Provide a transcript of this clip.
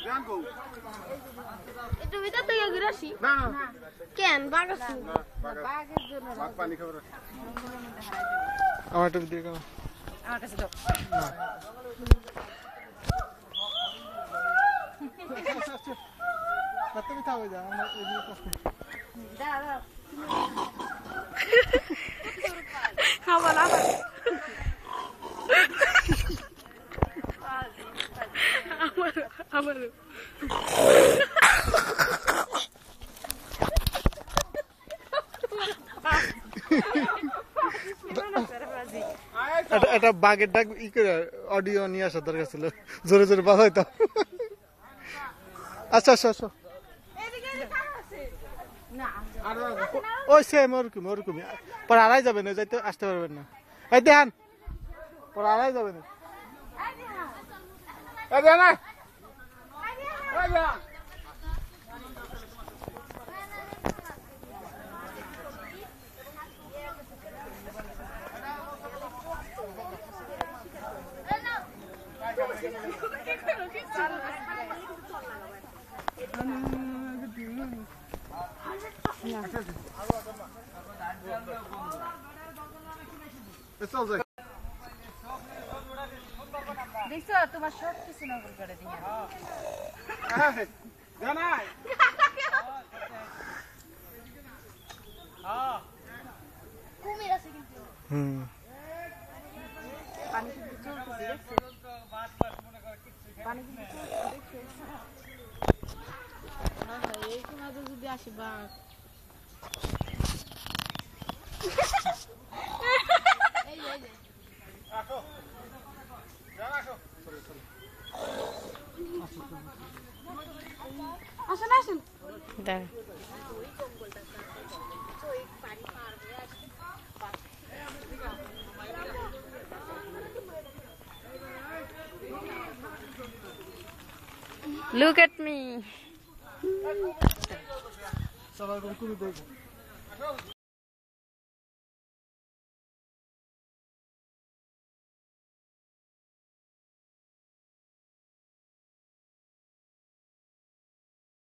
ध्यान को itu kita tuh yang gila sih. Ken bagus sih. পানি খাবার আমার একটু দিয়ে দাও আমার কাছে দাও। তুমি খাও যা আমরা এদিকে কষ্ট দাও খাবার আবার আমার এটা বাগের ডাক ই করে অডিও নিয়ে আসা দরকার ছিল জোরে জোরে বাজাইতাম আচ্ছা আচ্ছা আচ্ছা ওই সেম ওরকমই পরে আড়াই যাবেন যাইতে আসতে পারবেন না এই দেখান পরে আড়াই যাবেন দেখছো তোমার সব কিছু নকল করে দিই জানাই কুমির আছে কিন্তু পানি কিন্তু চলতেছে দেখছো পানি কিন্তু চলতেছে দেখছো এই কোনাতে যদি আসে বাঘ এই আসো জান আসো আসেন আসেন দাঁড়া Look at me.